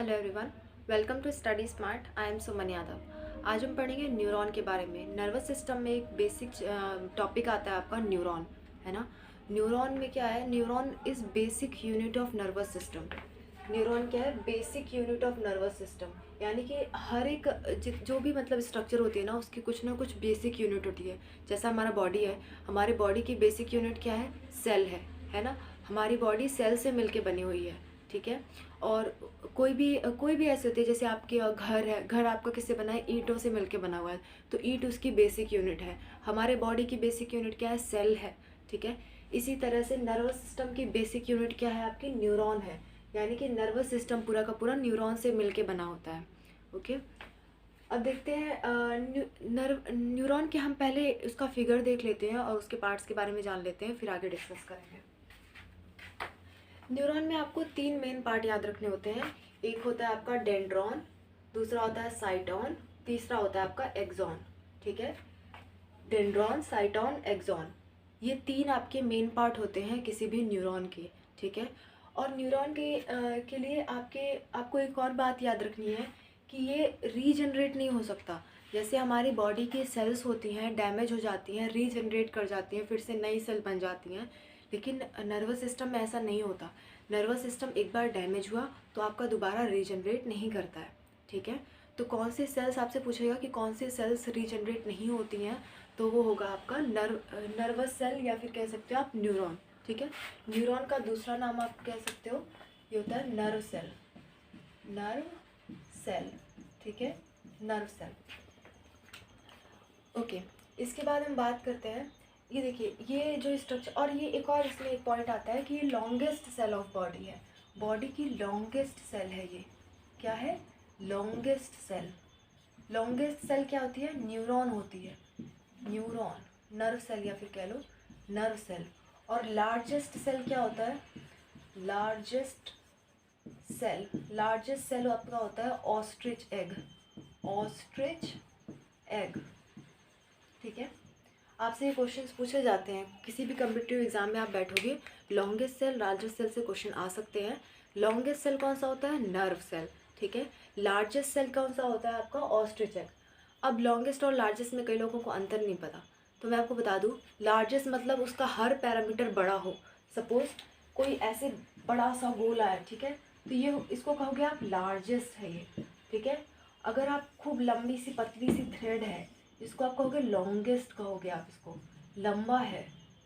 Hello everyone, welcome to Study Smart. I am Suman Yadav. आज हम पढ़ेंगे न्यूरॉन के बारे में। नर्वस सिस्टम में एक बेसिक टॉपिक आता है आपका न्यूरॉन, है ना। न्यूरॉन में क्या है? Neuron is basic unit of nervous system. Neuron क्या है? Basic unit of nervous system. यानी कि हर एक जो भी मतलब स्ट्रक्चर होती है ना, उसकी कुछ ना कुछ बेसिक यूनिट होती है। जैसा हमारा बॉडी है, हमारे बॉडी की बेसिक यूनिट क्या है? सेल है ना। हमारी बॉडी सेल से मिलके बनी हुई है, ठीक है। और कोई भी ऐसे होती है, जैसे आपके घर है, घर आपका किससे बना है? ईंटों से मिलके बना हुआ है, तो ईंट उसकी बेसिक यूनिट है। हमारे बॉडी की बेसिक यूनिट क्या है? सेल है, ठीक है। इसी तरह से नर्वस सिस्टम की बेसिक यूनिट क्या है? आपकी न्यूरॉन है। यानी कि नर्वस सिस्टम पूरा का पूरा न्यूरॉन से मिलके बना होता है। ओके, अब देखते हैं न्यूरॉन के हम पहले उसका फिगर देख लेते हैं और उसके पार्ट्स के बारे में जान लेते हैं, फिर आगे डिस्कस करेंगे। न्यूरॉन में आपको तीन मेन पार्ट याद रखने होते हैं। एक होता है आपका डेंड्रॉन, दूसरा होता है साइटॉन, तीसरा होता है आपका एक्सॉन, ठीक है। डेंड्रॉन, साइटॉन, एक्सॉन, ये तीन आपके मेन पार्ट होते हैं किसी भी न्यूरॉन के, ठीक है। और न्यूरॉन के लिए आपको एक और बात याद रखनी है कि ये रीजनरेट नहीं हो सकता। जैसे हमारी बॉडी की सेल्स होती हैं, डैमेज हो जाती हैं, रीजनरेट कर जाती हैं, फिर से नई सेल बन जाती हैं, लेकिन नर्वस सिस्टम में ऐसा नहीं होता। नर्वस सिस्टम एक बार डैमेज हुआ तो आपका दोबारा रीजनरेट नहीं करता है, ठीक है। तो कौन सी सेल्स आपसे पूछेगा कि कौन सी सेल्स रीजनरेट नहीं होती हैं, तो वो होगा आपका नर्वस सेल, या फिर कह सकते हो आप न्यूरॉन, ठीक है। न्यूरॉन का दूसरा नाम आप कह सकते हो, ये होता है नर्व सेल। नर्व सेल, ठीक है, नर्व सेल। ओके, इसके बाद हम बात करते हैं, ये देखिए ये जो स्ट्रक्चर, और ये एक और इसमें एक पॉइंट आता है कि ये लॉन्गेस्ट सेल ऑफ बॉडी है। बॉडी की लॉन्गेस्ट सेल है ये। क्या है? Longest cell. लॉन्गेस्ट सेल क्या होती है? न्यूरॉन होती है। न्यूरॉन, नर्व सेल या फिर कह लो नर्व सेल। और लार्जेस्ट सेल क्या होता है? लार्जेस्ट लार्जेस्ट सेल आपका होता है ऑस्ट्रिच एग। ऑस्ट्रिच एग, ठीक है। आपसे ये क्वेश्चंस पूछे जाते हैं, किसी भी कम्पिटिटिव एग्जाम में आप बैठोगे, लॉन्गेस्ट सेल, लार्जेस्ट सेल से क्वेश्चन आ सकते हैं। लॉन्गेस्ट सेल कौन सा होता है? नर्व सेल, ठीक है। लार्जेस्ट सेल कौन सा होता है? आपका ऑस्ट्रिच एग। अब लॉन्गेस्ट और लार्जेस्ट में कई लोगों को अंतर नहीं पता, तो मैं आपको बता दूं, लार्जेस्ट मतलब उसका हर पैरामीटर बड़ा हो। सपोज कोई ऐसे बड़ा सा गोला है, ठीक है, तो ये इसको कहोगे आप लार्जेस्ट है ये, ठीक है। अगर आप खूब लंबी सी पतली सी थ्रेड है, इसको आप कहोगे लॉन्गेस्ट, कहोगे आप इसको, लंबा है,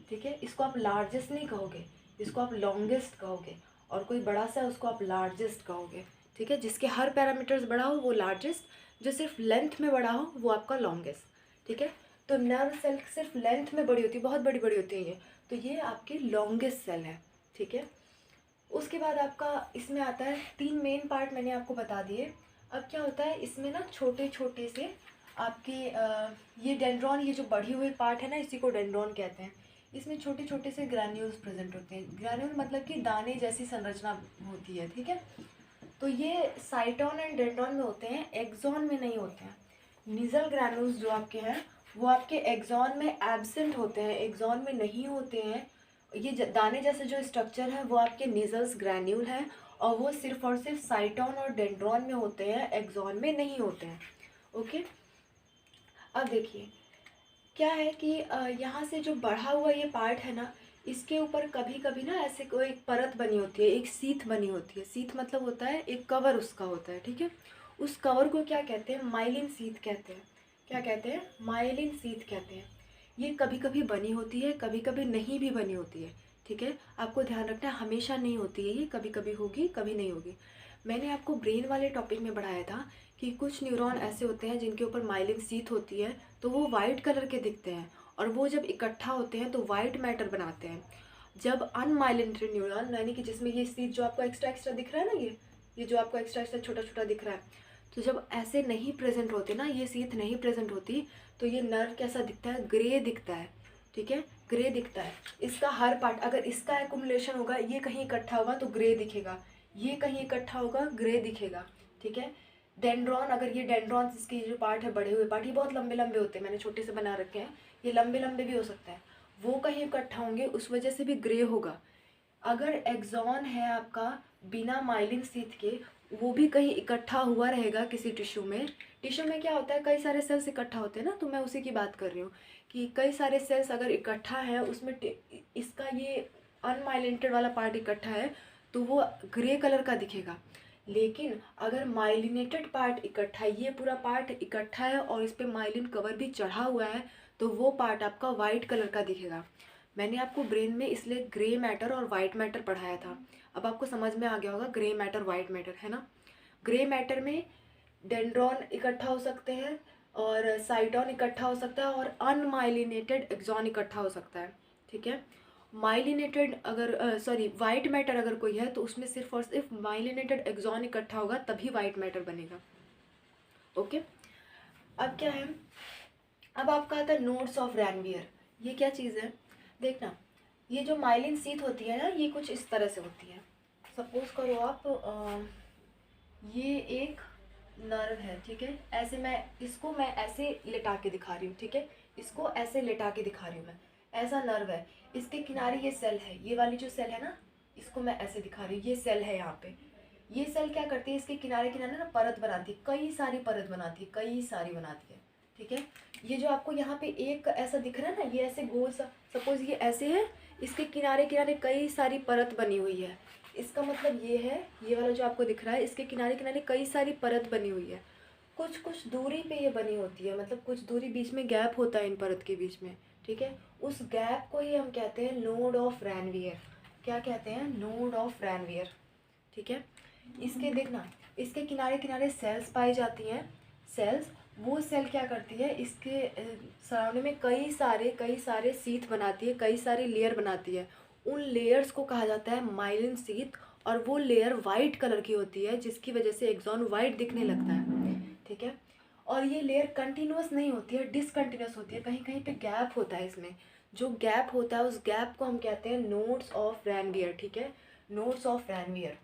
ठीक है। इसको आप लार्जेस्ट नहीं कहोगे, इसको आप लॉन्गेस्ट कहोगे। और कोई बड़ा सा है उसको आप लार्जेस्ट कहोगे, ठीक है। जिसके हर पैरामीटर्स बड़ा हो वो लार्जेस्ट, जो सिर्फ लेंथ में बड़ा हो वो आपका लॉन्गेस्ट, ठीक है। तो नर्व सेल सिर्फ लेंथ में बड़ी होती है, बहुत बड़ी बड़ी होती है ये, तो ये आपकी लॉन्गेस्ट सेल है, ठीक है। उसके बाद आपका इसमें आता है तीन मेन पार्ट मैंने आपको बता दिए। अब क्या होता है इसमें ना, छोटे छोटे से आपके ये डेंड्रॉन, ये जो बढ़ी हुई पार्ट है ना, इसी को डेंड्रॉन कहते हैं। इसमें छोटे छोटे से ग्रैन्यूल्स प्रेजेंट होते हैं। ग्रैन्यूल मतलब कि दाने जैसी संरचना होती है, ठीक है। तो ये साइटॉन एंड डेंड्रॉन में होते हैं, एक्सॉन में नहीं होते हैं। निजल ग्रैन्यूल्स जो आपके हैं वो आपके एक्सॉन में एब्सेंट होते हैं, एक्सॉन में नहीं होते हैं। ये दाने जैसे जो स्ट्रक्चर है वो आपके निजल्स ग्रैन्यूल हैं, और वो सिर्फ और सिर्फ साइटॉन और डेंड्रॉन में होते हैं, एक्सॉन में नहीं होते हैं। ओके, अब देखिए क्या है कि यहाँ से जो बढ़ा हुआ ये पार्ट है ना, इसके ऊपर कभी कभी ना ऐसे कोई एक परत बनी होती है, एक सीथ बनी होती है। सीथ मतलब होता है एक कवर उसका होता है, ठीक है। उस कवर को क्या कहते हैं? माइलिन सीथ कहते हैं। क्या कहते हैं? माइलिन सीथ कहते हैं। ये कभी कभी बनी होती है, कभी कभी नहीं भी बनी होती है, ठीक है। आपको ध्यान रखना है, हमेशा नहीं होती है ये, कभी कभी होगी कभी नहीं होगी। मैंने आपको ब्रेन वाले टॉपिक में पढ़ाया था कि कुछ न्यूरॉन ऐसे होते हैं जिनके ऊपर माइलिन सीथ होती है, तो वो वाइट कलर के दिखते हैं, और वो जब इकट्ठा होते हैं तो वाइट मैटर बनाते हैं। जब अनमाइलिनेटेड न्यूरॉन, यानी कि जिसमें ये सीथ जो आपको एक्स्ट्रा एक्स्ट्रा दिख रहा है ना, ये जो आपको एक्स्ट्रा एक्स्ट्रा छोटा छोटा दिख रहा है, तो जब ऐसे नहीं प्रेजेंट होते ना, ये सीथ नहीं प्रेजेंट होती, तो ये नर्व कैसा दिखता है? ग्रे दिखता है, ठीक है, ग्रे दिखता है। इसका हर पार्ट, अगर इसका एक्युमुलेशन होगा, ये कहीं इकट्ठा होगा तो ग्रे दिखेगा, ये कहीं इकट्ठा होगा ग्रे दिखेगा, ठीक है। डेंड्रॉन, अगर ये डेंड्रॉन, इसके जो पार्ट है, बड़े हुए पार्ट, ये बहुत लंबे लंबे होते हैं, मैंने छोटे से बना रखे हैं, ये लंबे लंबे भी हो सकते हैं, वो कहीं इकट्ठा होंगे, उस वजह से भी ग्रे होगा। अगर एक्सॉन है आपका बिना माइलिन सीथ के, वो भी कहीं इकट्ठा हुआ रहेगा किसी टिश्यू में। टिश्यू में क्या होता है, कई सारे सेल्स इकट्ठा होते हैं ना, तो मैं उसी की बात कर रही हूँ कि कई सारे सेल्स अगर इकट्ठा है उसमें इसका ये अनमाइलिनेटेड वाला पार्ट इकट्ठा है तो वो ग्रे कलर का दिखेगा। लेकिन अगर माइलिनेटेड पार्ट इकट्ठा है, ये पूरा पार्ट इकट्ठा है और इस पर माइलिन कवर भी चढ़ा हुआ है, तो वो पार्ट आपका वाइट कलर का दिखेगा। मैंने आपको ब्रेन में इसलिए ग्रे मैटर और वाइट मैटर पढ़ाया था। अब आपको समझ में आ गया होगा ग्रे मैटर वाइट मैटर, है ना। ग्रे मैटर में डेंड्रॉन इकट्ठा हो सकते हैं और साइटोन इकट्ठा हो सकता है और अनमाइलिनेटेड एक्सॉन इकट्ठा हो सकता है, ठीक है। माइलिनेटेड अगर सॉरी वाइट मैटर अगर कोई है तो उसमें सिर्फ और सिर्फ माइलिनेटेड एक्सॉन इकट्ठा होगा तभी वाइट मैटर बनेगा। ओके, अब क्या है, अब आपका आता है नोड्स ऑफ रैनवियर। ये क्या चीज़ है, देखना, ये जो माइलिन शीथ होती है ना, ये कुछ इस तरह से होती है। सपोज करो आप ये एक नर्व है, ठीक है। ऐसे मैं ऐसे लिटा के दिखा रही हूँ, ठीक है। इसको ऐसे लिटा के दिखा रही हूँ मैं, ऐसा नर्व है, इसके किनारे ये सेल है, ये वाली जो सेल है ना, इसको मैं ऐसे दिखा रही हूँ, ये सेल है यहाँ पे। ये सेल क्या करती है, इसके किनारे किनारे ना परत बनाती है, कई सारी परत बनाती है, कई सारी बनाती है, ठीक है। ये जो आपको यहाँ पे एक ऐसा दिख रहा है ना, ये ऐसे गोल सा, सपोज ये ऐसे है, इसके किनारे किनारे कई सारी परत बनी हुई है। इसका मतलब ये है, ये वाला जो आपको दिख रहा है, इसके किनारे किनारे कई सारी परत बनी हुई है। कुछ कुछ दूरी पे ये बनी होती है, मतलब कुछ दूरी बीच में गैप होता है इन परत के बीच में, ठीक है। उस गैप को ही हम कहते हैं नोड ऑफ रैनवियर। क्या कहते हैं, नोड ऑफ रैनवियर, ठीक है। इसके देखना, इसके किनारे किनारे सेल्स पाई जाती हैं। सेल्स, वो सेल क्या करती है, इसके सराउंडिंग में कई सारे शीथ बनाती है, कई सारे लेयर बनाती है। उन लेयर्स को कहा जाता है माइलिन शीथ, और वो लेयर वाइट कलर की होती है जिसकी वजह से एक्सॉन वाइट दिखने लगता है, ठीक है। और ये लेयर कंटिन्यूस नहीं होती है, डिसकंटिन्यूस होती है, कहीं कहीं पे गैप होता है इसमें। जो गैप होता है उस गैप को हम कहते हैं नोड्स ऑफ रैनवियर, ठीक है, नोड्स ऑफ रैनवियर।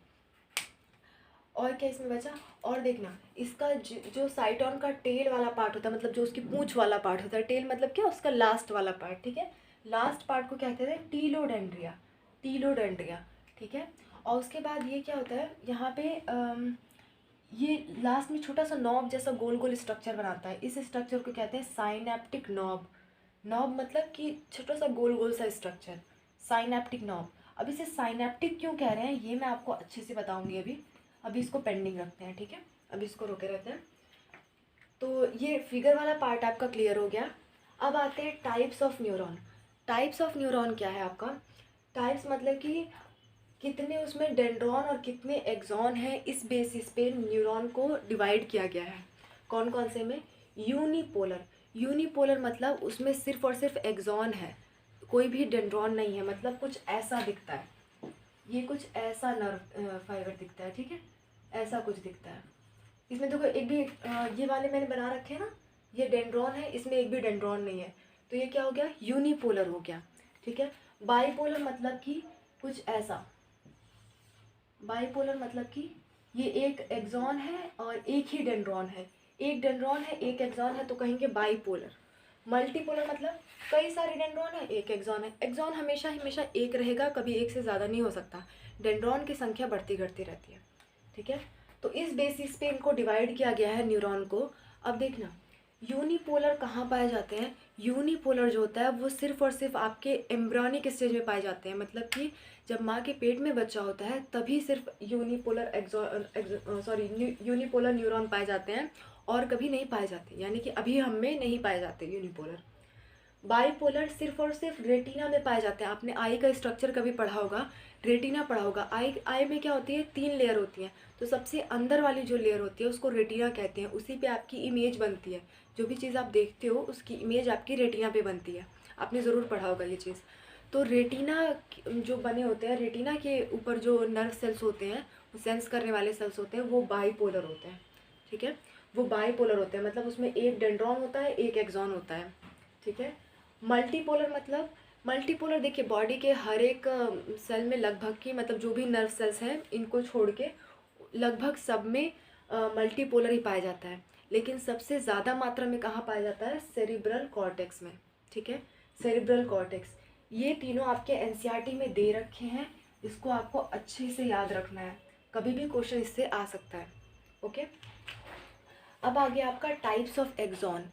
और क्या इसमें बचा, और देखना, इसका जो साइटोन का टेल वाला पार्ट होता है, मतलब जो उसकी पूंछ वाला पार्ट होता है, टेल मतलब क्या, उसका लास्ट वाला पार्ट, ठीक है। लास्ट पार्ट को क्या कहते हैं, टीलोडेंड्रिया, टीलोडेंड्रिया, ठीक है। और उसके बाद ये क्या होता है, यहाँ पे ये लास्ट में छोटा सा नॉब जैसा गोल गोल स्ट्रक्चर बनाता है, इस स्ट्रक्चर को कहते हैं साइनेप्टिक नॉब। नॉब मतलब कि छोटा सा गोल गोल सा स्ट्रक्चर, साइनेप्टिक नॉब। अब इसे साइनेप्टिक क्यों कह रहे हैं ये मैं आपको अच्छे से बताऊंगी अभी इसको पेंडिंग रखते हैं, ठीक है, अभी इसको रोके रहते हैं। तो ये फिगर वाला पार्ट आपका क्लियर हो गया। अब आते हैं types of neuron. Types of neuron क्या है आपका, टाइप्स मतलब कि कितने उसमें डेंड्रॉन और कितने एक्सॉन हैं, इस बेसिस पे न्यूरॉन को डिवाइड किया गया है। कौन कौन से में, यूनिपोलर। यूनिपोलर मतलब उसमें सिर्फ और सिर्फ एक्सॉन है, कोई भी डेंड्रॉन नहीं है, मतलब कुछ ऐसा दिखता है, ये कुछ ऐसा नर्व फाइबर दिखता है, ठीक है, ऐसा कुछ दिखता है। इसमें देखो एक भी ये वाले मैंने बना रखे हैं ना, ये डेंड्रॉन है, इसमें एक भी डेंड्रॉन नहीं है, तो ये क्या हो गया, यूनिपोलर हो गया, ठीक है। बाईपोलर मतलब कि कुछ ऐसा, बाईपोलर मतलब कि ये एक एक्सॉन है और एक ही डेंड्रॉन है, एक डेंड्रॉन है एक एक्सॉन है, तो कहेंगे बाईपोलर। मल्टीपोलर मतलब कई सारे डेंड्रॉन है एक एक्सॉन है, एक्सॉन हमेशा हमेशा एक रहेगा, कभी एक से ज़्यादा नहीं हो सकता, डेंड्रॉन की संख्या बढ़ती घटती रहती है, ठीक है। तो इस बेसिस पे इनको डिवाइड किया गया है न्यूरॉन को। अब देखना, यूनिपोलर कहाँ पाए जाते हैं, यूनिपोलर जो होता है वो सिर्फ और सिर्फ आपके एम्ब्रियोनिक स्टेज में पाए जाते हैं, मतलब कि जब माँ के पेट में बच्चा होता है तभी सिर्फ यूनिपोलर न्यूरॉन पाए जाते हैं, और कभी नहीं पाए जाते, यानी कि अभी हम में नहीं पाए जाते यूनिपोलर। बाईपोलर सिर्फ और सिर्फ रेटिना में पाए जाते हैं। आपने आई का स्ट्रक्चर कभी पढ़ा होगा, रेटिना पढ़ा होगा। आई में क्या होती है, 3 लेयर होती हैं, तो सबसे अंदर वाली जो लेयर होती है उसको रेटिना कहते हैं, उसी पे आपकी इमेज बनती है, जो भी चीज़ आप देखते हो उसकी इमेज आपकी रेटिना पे बनती है, आपने ज़रूर पढ़ा होगा ये चीज़। तो रेटिना जो बने होते हैं, रेटिना के ऊपर जो नर्व सेल्स होते हैं, वो सेंस करने वाले सेल्स होते हैं, वो बाईपोलर होते हैं, ठीक है, वो बाईपोलर होते हैं, मतलब उसमें एक डेंड्रॉन होता है एक एक्सॉन होता है, ठीक है। मल्टीपोलर मतलब, मल्टीपोलर देखिए बॉडी के हर एक सेल में लगभग की, मतलब जो भी नर्व सेल्स हैं इनको छोड़ के लगभग सब में मल्टीपोलर ही पाया जाता है, लेकिन सबसे ज़्यादा मात्रा में कहाँ पाया जाता है, सेरिब्रल कॉर्टेक्स में, ठीक है, सेरिब्रल कॉर्टेक्स। ये तीनों आपके एनसीईआरटी में दे रखे हैं, इसको आपको अच्छे से याद रखना है, कभी भी क्वेश्चन इससे आ सकता है। ओके, अब आ गया आपका टाइप्स ऑफ एक्सॉन।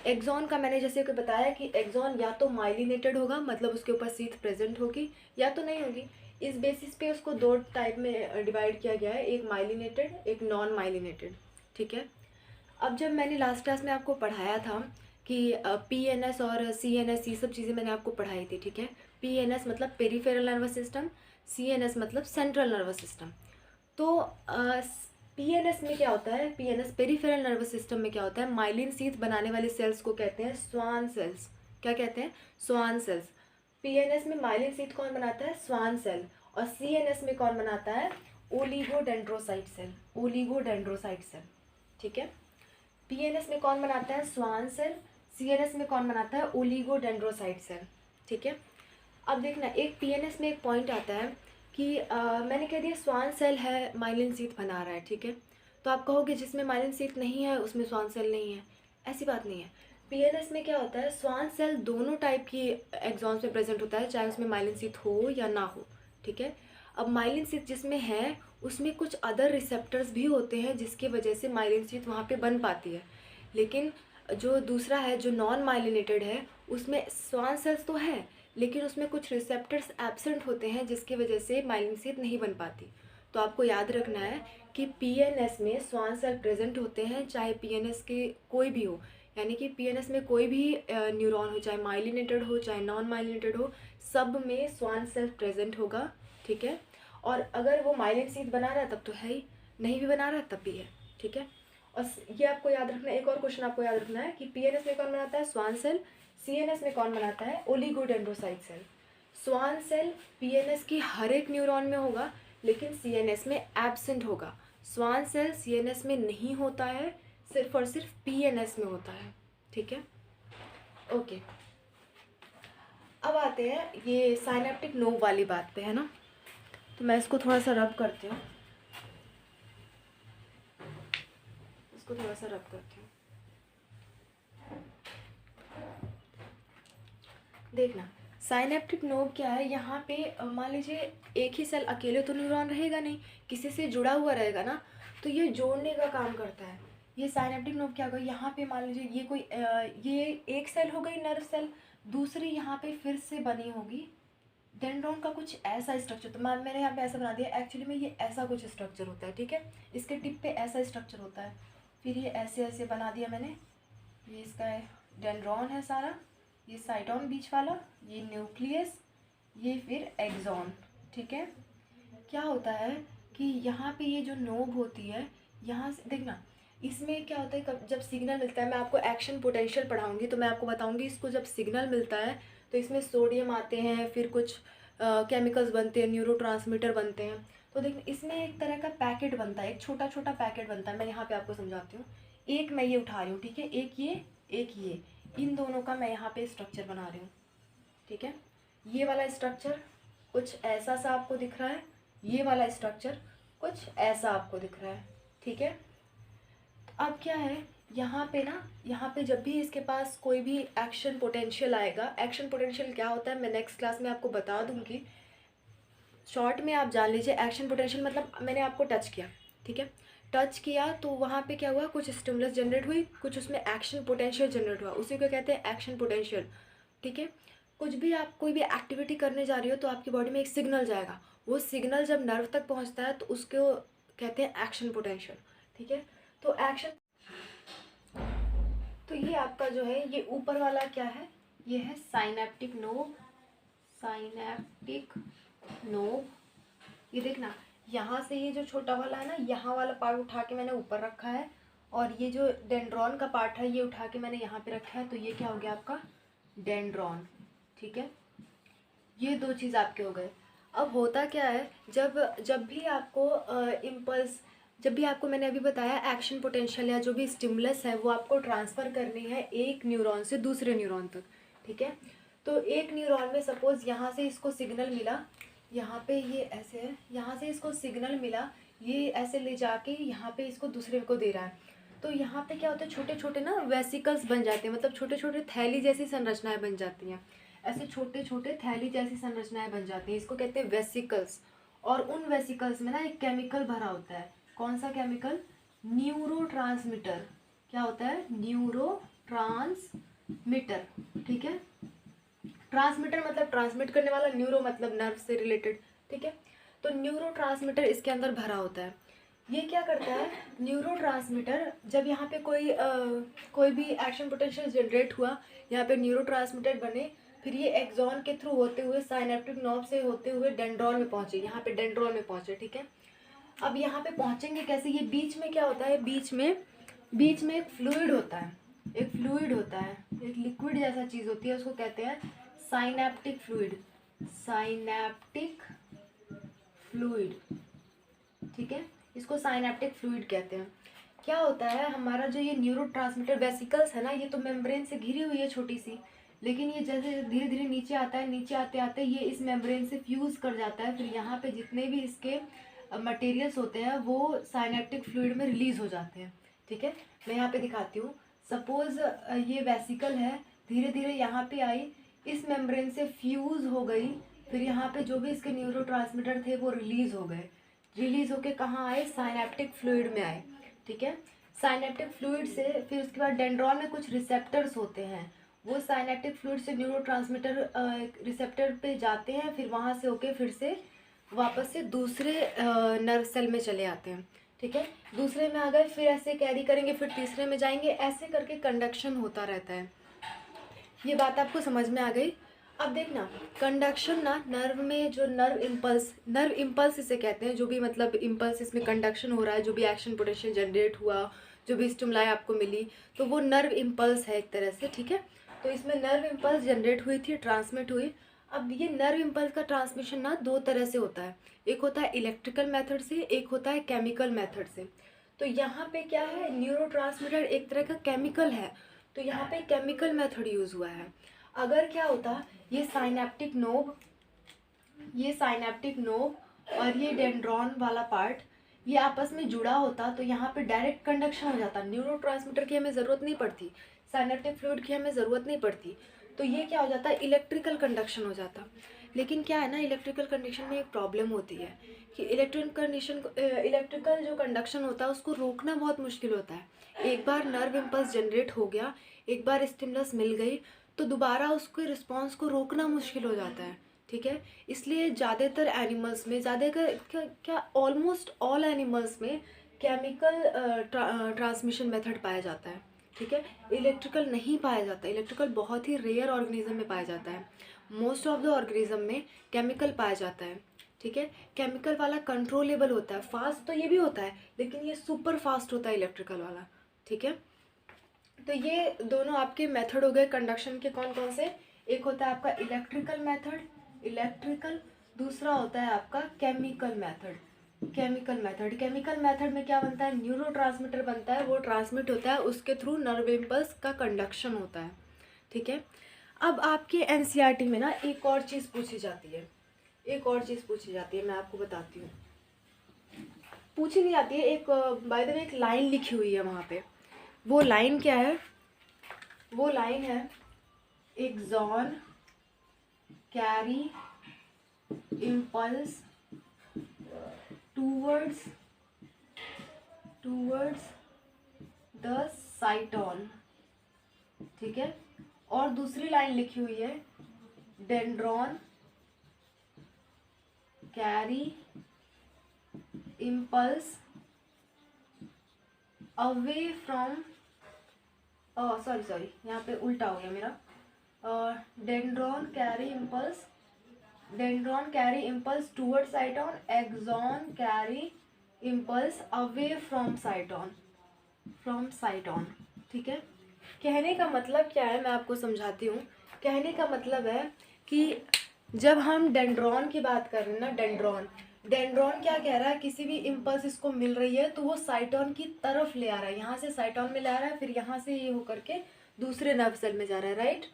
एक्सॉन का मैंने जैसे कि बताया कि एक्सॉन या तो माइलिनेटेड होगा, मतलब उसके ऊपर सीथ प्रेजेंट होगी, या तो नहीं होगी। इस बेसिस पे उसको दो टाइप में डिवाइड किया गया है, एक माइलिनेटेड, एक नॉन माइलिनेटेड। ठीक है, अब जब मैंने लास्ट क्लास में आपको पढ़ाया था कि PNS और CNS ये सब चीज़ें मैंने आपको पढ़ाई थी। ठीक है, PNS मतलब पेरीफेरल नर्वस सिस्टम, CNS मतलब सेंट्रल नर्वस सिस्टम। तो PNS में क्या होता है, PNS पेरीफेरल नर्वस सिस्टम में क्या होता है, माइलिन सीथ बनाने वाले सेल्स को कहते हैं स्वान सेल्स। क्या कहते हैं, स्वान सेल्स। PNS में माइलिन सीथ कौन बनाता है, स्वान सेल। और CNS में कौन बनाता है, ओलिगोडेंड्रोसाइट सेल, ओलिगोडेंड्रोसाइट सेल। ठीक है, PNS में कौन बनाता है, स्वान सेल। CNS में कौन बनाता है, ओलिगोडेंड्रोसाइट सेल। ठीक है, अब देखना एक PNS में एक पॉइंट आता है कि मैंने कह दिया स्वान सेल है, माइलिन सीथ बना रहा है। ठीक है, तो आप कहोगे जिसमें माइलिन सीथ नहीं है उसमें स्वान सेल नहीं है, ऐसी बात नहीं है। PNS में क्या होता है, स्वान सेल दोनों टाइप की एक्सॉन्स में प्रेजेंट होता है, चाहे उसमें माइलिन सीथ हो या ना हो। ठीक है, अब माइलिन सीथ जिसमें है उसमें कुछ अदर रिसेप्टर्स भी होते हैं जिसकी वजह से माइलिन सीथ वहाँ पे बन पाती है। लेकिन जो दूसरा है, जो नॉन माइलिनेटेड है, उसमें स्वान सेल्स तो है लेकिन उसमें कुछ रिसेप्टर्स एब्सेंट होते हैं जिसकी वजह से माइलिन सीथ नहीं बन पाती। तो आपको याद रखना है कि PNS में स्वान सेल प्रेजेंट होते हैं, चाहे PNS के कोई भी हो, यानी कि PNS में कोई भी न्यूरॉन हो, चाहे माइलिनेटेड हो चाहे नॉन माइलिनेटेड हो, सब में स्वान सेल प्रेजेंट होगा। ठीक है, और अगर वो माइलिन सीथ बना रहा है तब तो है ही, नहीं भी बना रहा है तब भी है। ठीक है, और ये आपको याद रखना है। एक और क्वेश्चन आपको याद रखना है कि PNS में कौन बनाता है, स्वान सेल। CNS में कौन बनाता है, oligodendrocyte cell. Schwann cell PNS की हर एक न्यूरॉन में होगा लेकिन CNS में एब्सेंट होगा। स्वान सेल CNS में नहीं होता है, सिर्फ और सिर्फ PNS में होता है। ठीक है, ओके, अब आते हैं ये साइनेप्टिक नोब वाली बात पे, है ना। तो मैं इसको थोड़ा सा रब करती हूँ, इसको थोड़ा सा रब करती हूँ। देखना साइनेप्टिक नोब क्या है, यहाँ पे मान लीजिए एक ही सेल अकेले तो न्यूरॉन रहेगा नहीं, किसी से जुड़ा हुआ रहेगा ना, तो ये जोड़ने का काम करता है। ये साइनेप्टिक नोब क्या होगा, यहाँ पे मान लीजिए ये कोई ये एक सेल हो गई नर्व सेल, दूसरी यहाँ पे फिर से बनी होगी डेंड्रॉन का कुछ ऐसा स्ट्रक्चर। तो मैंने यहाँ पे ऐसा बना दिया, एक्चुअली में ये ऐसा कुछ स्ट्रक्चर होता है। ठीक है, इसके टिप पे ऐसा स्ट्रक्चर होता है, फिर ये ऐसे ऐसे बना दिया मैंने। ये इसका डेंड्रॉन है सारा, ये साइटोन बीच वाला, ये न्यूक्लियस, ये फिर एक्सॉन। ठीक है, क्या होता है कि यहाँ पे ये जो नोब होती है, यहाँ से देखना इसमें क्या होता है, जब सिग्नल मिलता है, मैं आपको एक्शन पोटेंशियल पढ़ाऊंगी तो मैं आपको बताऊंगी इसको, जब सिग्नल मिलता है तो इसमें सोडियम आते हैं, फिर कुछ केमिकल्स बनते हैं, न्यूरोट्रांसमीटर बनते हैं। तो देखिए इसमें एक तरह का पैकेट बनता है, एक छोटा छोटा पैकेट बनता है। मैं यहाँ पे आपको समझाती हूँ। एक मैं ये उठा रही हूँ, ठीक है, एक ये, इन दोनों का मैं यहाँ पे स्ट्रक्चर बना रही हूँ। ठीक है, ये वाला स्ट्रक्चर कुछ ऐसा सा आपको दिख रहा है, ये वाला स्ट्रक्चर कुछ ऐसा आपको दिख रहा है। ठीक है, अब क्या है यहाँ पे ना, यहाँ पे जब भी इसके पास कोई भी एक्शन पोटेंशियल आएगा, एक्शन पोटेंशियल क्या होता है मैं नेक्स्ट क्लास में आपको बता दूंगी, शॉर्ट में आप जान लीजिए। एक्शन पोटेंशियल मतलब मैंने आपको टच किया, ठीक है, टच किया तो वहाँ पे क्या हुआ, कुछ स्टिमुलस जनरेट हुई, कुछ उसमें एक्शन पोटेंशियल जनरेट हुआ, उसी को कहते हैं एक्शन पोटेंशियल। ठीक है, कुछ भी आप कोई भी एक्टिविटी करने जा रही हो तो आपकी बॉडी में एक सिग्नल जाएगा, वो सिग्नल जब नर्व तक पहुँचता है तो उसको कहते हैं एक्शन पोटेंशियल। ठीक है, तो एक्शन, तो ये आपका जो है ये ऊपर वाला क्या है, ये है साइनेप्टिक नोब, साइनेप्टिक नोब। ये देखना यहाँ से ये जो छोटा वाला है ना, यहाँ वाला पार्ट उठा के मैंने ऊपर रखा है, और ये जो डेंड्रॉन का पार्ट है ये उठा के मैंने यहाँ पे रखा है, तो ये क्या हो गया आपका डेंड्रॉन। ठीक है, ये दो चीज़ आपके हो गए। अब होता क्या है, जब जब भी आपको इम्पल्स, जब भी आपको मैंने अभी बताया एक्शन पोटेंशियल या जो भी स्टिमुलस है वो आपको ट्रांसफ़र करनी है एक न्यूरॉन से दूसरे न्यूरॉन तक। ठीक है, तो एक न्यूरॉन में सपोज़ यहाँ से इसको सिग्नल मिला, यहाँ पे ये ऐसे है, यहाँ से इसको सिग्नल मिला, ये ऐसे ले जाके यहाँ पे इसको दूसरे को दे रहा है, तो यहाँ पे क्या होता है छोटे छोटे ना वेसिकल्स बन जाते हैं, मतलब छोटे छोटे थैली जैसी संरचनाएं बन जाती हैं, ऐसे छोटे छोटे थैली जैसी संरचनाएं बन जाती हैं, इसको कहते हैं वेसिकल्स। और उन वेसिकल्स में ना एक केमिकल भरा होता है। कौन सा केमिकल? न्यूरोट्रांसमीटर। क्या होता है? न्यूरोट्रांसमीटर। ठीक है, ट्रांसमीटर मतलब ट्रांसमिट करने वाला, न्यूरो मतलब नर्व से रिलेटेड। ठीक है, तो न्यूरोट्रांसमीटर इसके अंदर भरा होता है। ये क्या करता है? न्यूरोट्रांसमीटर जब यहाँ पे कोई भी एक्शन पोटेंशियल जनरेट हुआ, यहाँ पे न्यूरोट्रांसमीटर बने, फिर ये एक्सॉन के थ्रू होते हुए साइनेप्टिक नर्व से होते हुए डेंड्रॉन में पहुंचे, यहाँ पे डेंड्रॉन में पहुंचे। ठीक है, अब यहाँ पे पहुंचेंगे कैसे? ये बीच में क्या होता है? बीच में एक फ्लूइड होता है, एक फ्लूइड होता है, एक लिक्विड जैसा चीज होती है, उसको कहते हैं साइनेप्टिक फ्लूइड। Synaptic fluid. ठीक है, इसको साइनेप्टिक फ्लूइड कहते हैं। क्या होता है? हमारा जो ये न्यूरोट्रांसमीटर वेसिकल्स है ना, ये तो मेम्ब्रेन से घिरी हुई है छोटी सी, लेकिन ये जैसे धीरे धीरे नीचे आता है, नीचे आते आते ये इस मेम्ब्रेन से फ्यूज कर जाता है, फिर यहाँ पे जितने भी इसके मटेरियल्स होते हैं वो साइनेप्टिक फ्लूइड में रिलीज हो जाते हैं। ठीक है, मैं यहाँ पे दिखाती हूँ। सपोज ये वेसिकल है, धीरे धीरे यहाँ पे आई, इस मेम्ब्रेन से फ्यूज हो गई, फिर यहाँ पे जो भी इसके न्यूरोट्रांसमीटर थे वो रिलीज हो गए, रिलीज होके कहाँ आए? साइनेप्टिक फ्लूइड में आए। ठीक है, साइनेप्टिक फ्लूइड से फिर उसके बाद डेंड्रॉन में कुछ रिसेप्टर्स होते हैं, वो साइनेप्टिक फ्लूइड से न्यूरोट्रांसमीटर रिसेप्टर पे जाते हैं, फिर वहाँ से होके फिर से वापस से दूसरे नर्व सेल में चले आते हैं। ठीक है, दूसरे में आ गए, फिर ऐसे कैरी करेंगे, फिर तीसरे में जाएंगे, ऐसे करके कंडक्शन होता रहता है। ये बात आपको समझ में आ गई? अब देखना, कंडक्शन ना नर्व में जो नर्व इम्पल्स इसे कहते हैं, जो भी मतलब इम्पल्स इसमें कंडक्शन हो रहा है, जो भी एक्शन पोटेंशियल जनरेट हुआ, जो भी स्टिमुलाई आपको मिली, तो वो नर्व इम्पल्स है एक तरह से। ठीक है, तो इसमें नर्व इम्पल्स जनरेट हुई थी, ट्रांसमिट हुई। अब ये नर्व इम्पल्स का ट्रांसमिशन ना दो तरह से होता है, एक होता है इलेक्ट्रिकल मेथड से, एक होता है केमिकल मेथड से। तो यहाँ पे क्या है? न्यूरोट्रांसमीटर एक तरह का केमिकल है, तो यहाँ पे केमिकल मेथड यूज हुआ है। अगर क्या होता, ये साइनेप्टिक नोब और ये डेंड्रॉन वाला पार्ट ये आपस में जुड़ा होता, तो यहाँ पे डायरेक्ट कंडक्शन हो जाता, न्यूरोट्रांसमीटर की हमें ज़रूरत नहीं पड़ती, साइनेप्टिक फ्लूइड की हमें ज़रूरत नहीं पड़ती, तो ये क्या हो जाता है? इलेक्ट्रिकल कंडक्शन हो जाता। लेकिन क्या है ना, इलेक्ट्रिकल कंडक्शन में एक प्रॉब्लम होती है कि इलेक्ट्रिकल जो कंडक्शन होता है उसको रोकना बहुत मुश्किल होता है। एक बार नर्व इम्पल्स जनरेट हो गया, एक बार स्टिमुलस मिल गई, तो दोबारा उसके रिस्पॉन्स को रोकना मुश्किल हो जाता है। ठीक है, इसलिए ज़्यादातर एनिमल्स में, क्या ऑलमोस्ट ऑल एनिमल्स में केमिकल ट्रांसमिशन मेथड पाया जाता है। ठीक है, इलेक्ट्रिकल नहीं पाया जाता, इलेक्ट्रिकल बहुत ही रेयर ऑर्गेनिज्म में पाया जाता है। मोस्ट ऑफ द ऑर्गेनिज्म में केमिकल पाया जाता है। ठीक है, केमिकल वाला कंट्रोलेबल होता है, फास्ट तो ये भी होता है, लेकिन ये सुपर फास्ट होता है इलेक्ट्रिकल वाला। ठीक है, तो ये दोनों आपके मेथड हो गए कंडक्शन के। कौन कौन से? एक होता है आपका इलेक्ट्रिकल मेथड, दूसरा होता है आपका केमिकल मेथड। केमिकल मेथड में क्या बनता है? न्यूरोट्रांसमीटर बनता है, वो ट्रांसमिट होता है, उसके थ्रू नर्व इम्पल्स का कंडक्शन होता है। ठीक है, अब आपके एनसीईआरटी में ना एक और चीज़ पूछी जाती है, मैं आपको बताती हूँ। पूछी नहीं जाती है, एक बाय द वे एक लाइन लिखी हुई है वहाँ पे। वो लाइन क्या है? वो लाइन है axon carry impulse towards the cyton. ठीक है, और दूसरी लाइन लिखी हुई है dendron carry impulse away from, sorry यहाँ पे उल्टा हो गया मेरा। Dendron carry impulse toward cyton, axon carry impulse away from cyton. ठीक है, कहने का मतलब क्या है, मैं आपको समझाती हूँ। कहने का मतलब है कि जब हम डेंड्रॉन की बात कर रहे हैं ना, डेंड्रॉन क्या कह रहा है? किसी भी इम्पल्स इसको मिल रही है तो वो साइटोन की तरफ ले आ रहा है, यहाँ से साइटोन में ले आ रहा है, फिर यहाँ से ये होकर के दूसरे नर्व सेल में जा रहा है, राइट।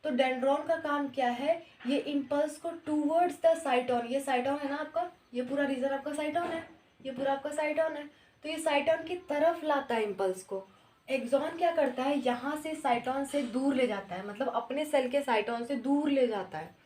तो डेंड्रॉन का काम क्या है? ये इम्पल्स को टूवर्ड्स द साइटोन, ये साइटोन है ना आपका, ये पूरा रीजन आपका साइटोन है, ये पूरा आपका साइटोन है, तो ये साइटोन की तरफ लाता है इम्पल्स को। एक्सॉन क्या करता है? यहाँ से साइटोन से दूर ले जाता है, मतलब अपने सेल के साइटोन से दूर ले जाता है।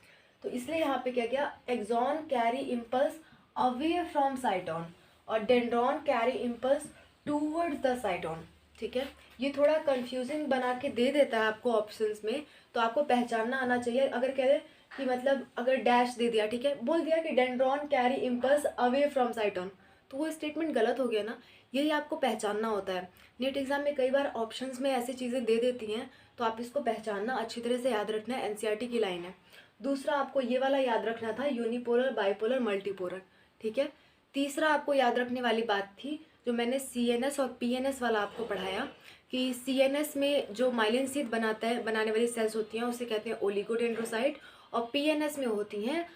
तो इसलिए यहाँ पे क्या किया? Axon carry impulse away from cyton और dendron carry impulse towards the cyton. ठीक है, ये थोड़ा कंफ्यूजिंग बना के दे देता है आपको ऑप्शंस में, तो आपको पहचानना आना चाहिए। अगर कह दे कि मतलब अगर डैश दे दिया, ठीक है, बोल दिया कि dendron carry impulse away from साइटोन, तो वो स्टेटमेंट गलत हो गया ना। यही आपको पहचानना होता है। नीट एग्जाम में कई बार ऑप्शंस में ऐसी चीज़ें दे देती हैं, तो आप इसको पहचानना अच्छी तरह से याद रखना है। एनसीईआरटी की लाइन है। दूसरा आपको ये वाला याद रखना था, यूनिपोलर, बाइपोलर, मल्टीपोलर। ठीक है, तीसरा आपको याद रखने वाली बात थी जो मैंने CNS और PNS वाला आपको पढ़ाया, कि CNS में जो माइलिन शीथ बनाने वाली सेल्स होती हैं उसे कहते हैं ओलिगोडेंड्रोसाइट, और PNS में होती हैं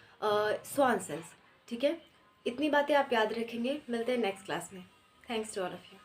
स्वान सेल्स। ठीक है, इतनी बातें आप याद रखेंगे। मिलते हैं नेक्स्ट क्लास में। Thanks to all of you.